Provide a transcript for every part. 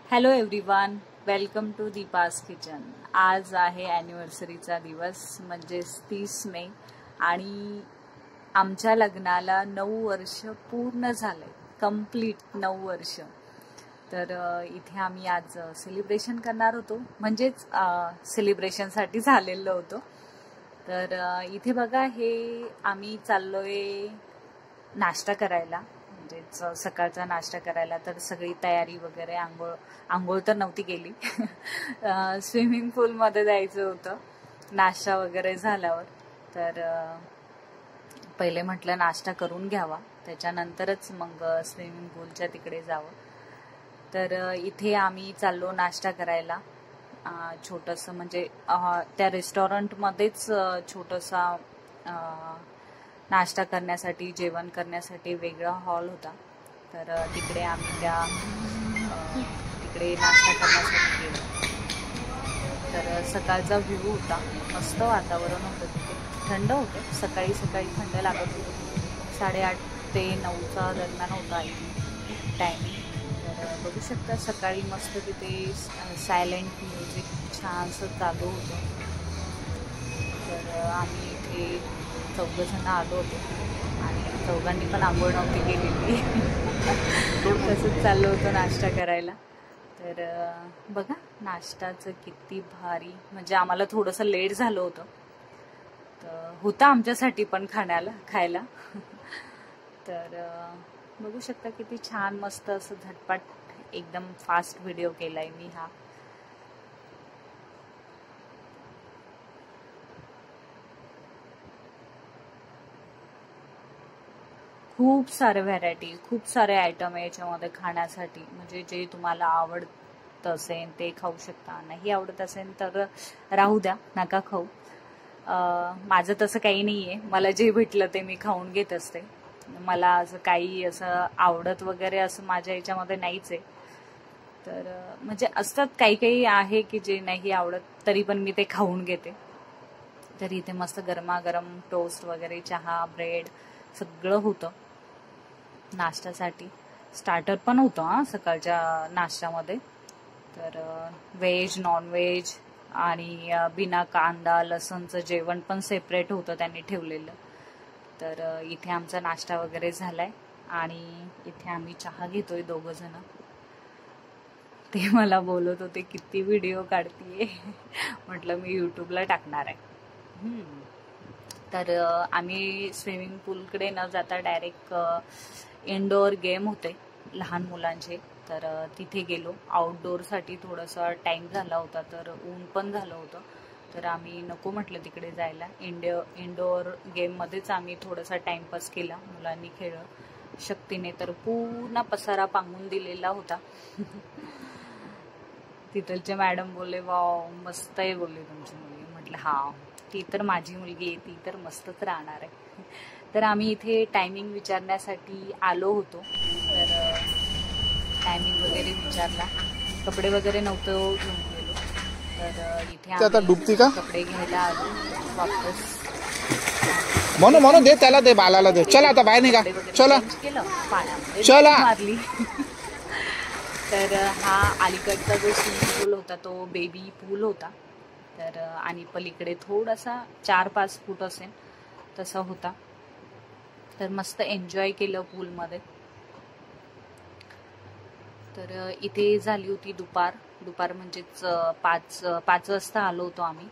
Hello everyone, welcome to Deepa's kitchen. आज आहे ॲनिव्हर्सरीचा दिवस, म्हणजेच 30 मे आणि आमच्या लग्नाला 9 वर्ष पूर्ण झाले, कंप्लीट 9 वर्ष। तर इथे आम्ही आज सेलिब्रेशन करणार होतो, म्हणजेच सेलिब्रेशनसाठी झालेलो होतो। तर इथे बघा, हे आम्ही चाललोय नाश्ता करायला, म्हणजेच सकाळचा नाश्ता करायला। तर सगळी तयारी वगैरे, आंघोळ तर नव्हती केली स्विमिंग पूलमध्ये जायचं होतं नाश्ता वगैरे झाल्यावर। तर पहिले म्हटलं नाश्ता करून घ्यावा, त्याच्यानंतरच मग स्विमिंग पूलच्या तिकडे जावं। तर इथे आम्ही चाललो नाश्ता करायला, छोटंसं म्हणजे त्या रेस्टॉरंटमध्येच छोटंसा नाश्ता करण्यासाठी, जेवण करण्यासाठी वेगळा हॉल होता। तर तिकडे आम्ही तिकडे नाश्ता करण्यासाठी गेलो। तर सकाळचा व्ह्यू होता, मस्त वातावरण होतं, तिथे थंड होतं, सकाळी थंड लागत होतं। 8:30 ते 9चा दरम्यान होता टायमिंग। तर बघू शकता, सकाळी मस्त तिथे सायलेंट म्युझिक छानसं चालू होतं। तर आम्ही इथे 4 जण आलो होतो आणि 4घांनी पण आंघोळ नव्हती केलेली तसंच चाललो होतं नाश्ता करायला। तर बघा, नाश्ताचं किती भारी, म्हणजे आम्हाला थोडंसं लेट झालं होतं, तर होतं आमच्यासाठी पण खायला तर बघू शकता किती छान मस्त असं झटपट एकदम फास्ट व्हिडिओ केलाय मी हा। खूप सारे व्हरायटी, खूप सारे आयटम आहे याच्यामध्ये खाण्यासाठी, म्हणजे जे तुम्हाला आवडत असेल ते खाऊ शकता, नाही आवडत असेल तर राहू द्या, नका खाऊ। माझं तसं काही नाहीये, मला जे भेटलं ते मी खाऊन घेत असते। मला असं काही असं आवडत वगैरे असं माझ्या याच्यामध्ये नाहीच आहे। तर म्हणजे असतात काही आहे की जे नाही आवडत, तरी पण मी ते खाऊन घेते। तर इथे मस्त गरमागरम टोस्ट वगैरे, चहा, ब्रेड सगळं होतं नाश्त्यासाठी। स्टार्टर पण होतं सकाळच्या नाश्त्यामध्ये। तर व्हेज, नॉन व्हेज आणि बिना कांदा लसणचं जेवण पण सेपरेट होतं त्यांनी ठेवलेलं। तर इथे आमचा नाश्ता वगैरे झालाय आणि इथे आम्ही चहा घेतोय 2 जण। ते मला बोलत होते किती व्हिडिओ काढतीये म्हटलं मी युट्यूबला टाकणार आहे। तर आम्ही स्विमिंग पूलकडे न जाता डायरेक्ट इनडोअर गेम होते लहान मुलांचे, तर तिथे गेलो। आउटडोअरसाठी थोडासा टाइम झाला होता, तर ऊन पण झालं होतं, तर आम्ही नको म्हटलं तिकडे जायला। इनडोअर गेममध्येच आम्ही थोडासा टाइमपास केला, मुलांनी खेळलं शक्तीने, तर पूर्ण पसारा पांगून दिलेला होता तिथलचे मॅडम बोलले, वाव मस्त आहे बोलले तुमची मुलगी। म्हटलं हा, ती तर माझी मुलगी आहे, ती तर मस्तच राहणार आहे। तर आम्ही इथे टायमिंग विचारण्यासाठी आलो होतो, तर टायमिंग वगैरे विचारला, कपडे वगैरे नव्हतं घेऊन गेलो, तर इथे आम्ही कपडे घ्यायला आलो वापस। म्हणून दे त्याला, दे बालाला दे, चला आता बाहेर निघा, चला केलं, पाण्यामध्ये चला मारली तर हा अलीकडचा जो स्विमिंग पूल होता तो बेबी पूल होता। तर आणि पलीकडे थोडासा 4-5 फूट असेल तसा होता। तर मस्त एन्जॉय केलं पूलमध्ये। तर इथे झाली होती दुपार म्हणजेच 5 वाजता आलो होतो आम्ही,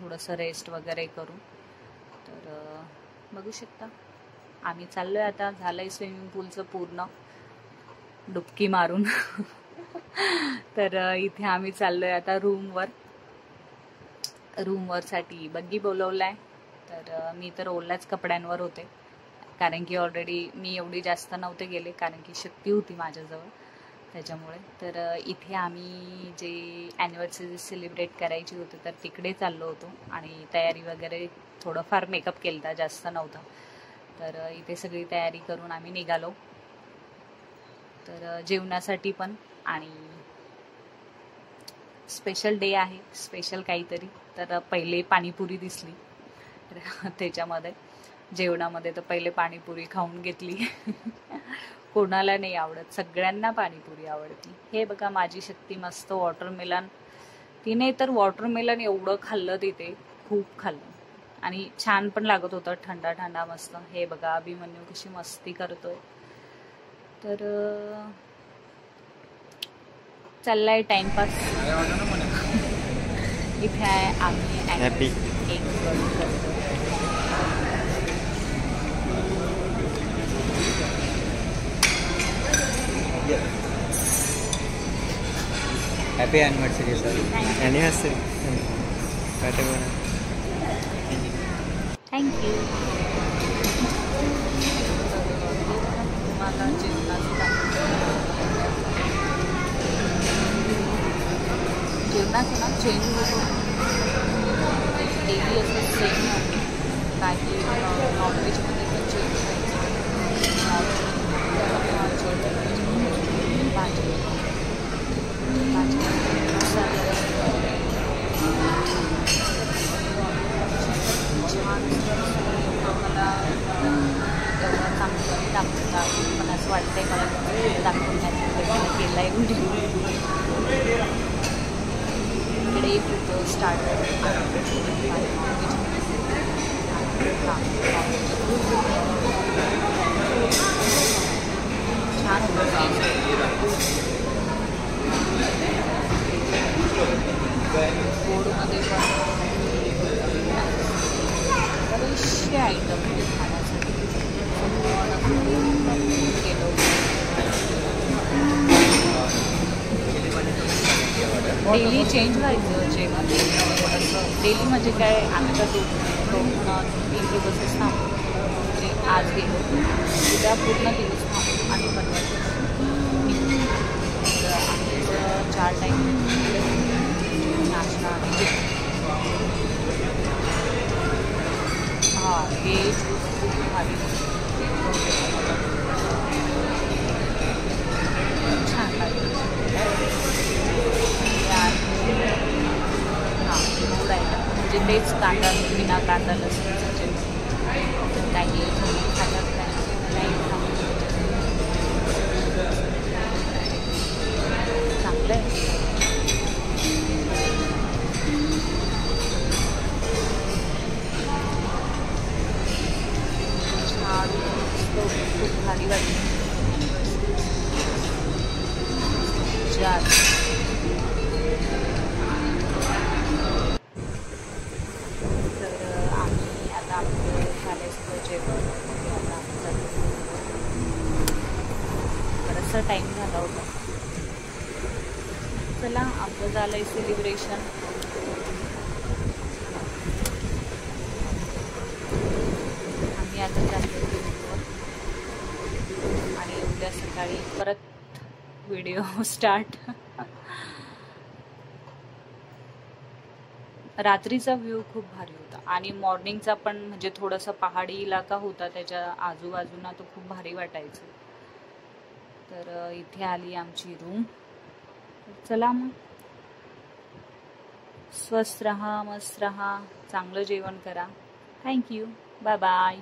थोडंसं रेस्ट वगैरे करून। तर बघू शकता, आम्ही चाललोय आता, झालंय स्विमिंग पूलचं पूर्ण डुबकी मारून तर इथे आम्ही चाललोय आता रूमवर साठी बग्गी बोलवलाय। तर मी तर ओल्याच कपड्यांवर होते, कारण की ऑलरेडी मी एवढी जास्त नव्हते गेले, कारण की शक्ती होती माझ्याजवळ त्याच्यामुळे। तर इथे आम्ही जे ॲनिव्हर्सरी सेलिब्रेट करायची होती, तर तिकडे चाललो होतो आणि तयारी वगैरे, थोडंफार मेकअप केलता, जास्त नव्हता। तर इथे सगळी तयारी करून आम्ही निघालो, तर जेवणासाठी पण, आणि स्पेशल डे आहे, स्पेशल काहीतरी। तर पहिले पाणीपुरी दिसली, तर त्याच्यामध्ये जेवणामध्ये तर पहिले पाणीपुरी खाऊन घेतली कोणाला नाही आवडत, सगळ्यांना पाणीपुरी आवडती. हे बघा माझी शक्ती मस्त वॉटरमेलन, तिने तर वॉटरमेलन एवढं खाल्लं तिथे, खूप खाल्लं आणि छान पण लागत होतं, थंडा थंडा मस्त. हे बघा अभिमन्यू कशी मस्ती करतोय. तर चाललाय टाइमपास. इथे आहे आम्ही हॅपी एक happy anniversary sir. Anniversary thank you. तुम्हाला जेवणाचं ना चेंज होतो, डेली असं सेम काही नॉनव्हेजमध्ये पण चेंज व्हायचं. भाजी छान मला एवढं चांगलं दाखवतात, पण असं वाटतंय मला दाखवण्याचा प्रयत्न केला आहे व्हिडिओ. इकडे एक होतं स्टार्टर छान गोडमध्ये पण बरेचसे आयटम म्हणजे खाण्यासाठी केलं. डेली चेंज व्हायचं जेवण. डेली म्हणजे काय, आम्ही तर 2-3 दिवसच थांबतो. म्हणजे आज गेलो उद्या पूर्ण दिवस थांबतो आणि बनवायचं. आम्ही 4 टाईम नाश्ता आणि हे खूप भारी छान लागेल. गोड आयटम म्हणजे तेच कांदा बिना कांदा लसूणचं जेवण, काही खाण्यात नाही चांगलं आहे. खूप भारी वाटली. तर आम्ही आता आपलं झालं जेवण. बराचसा टाईम झाला होता. चला आपलं झालं आहे सेलिब्रेशन. आम्ही आता चाललो आणि उद्या सकाळी परत व्हिडिओ स्टार्ट. रात्रीचा व्ह्यू खूप भारी होता आणि मॉर्निंगचा पण, म्हणजे थोडासा पहाडी इलाका होता त्याच्या आजूबाजूला, तो खूप भारी वाटायचं. तर इथे आली आमची रूम. चला मग स्वस्त रहा, मस्त रहा, चांगलं जेवण करा. Thank you, bye bye.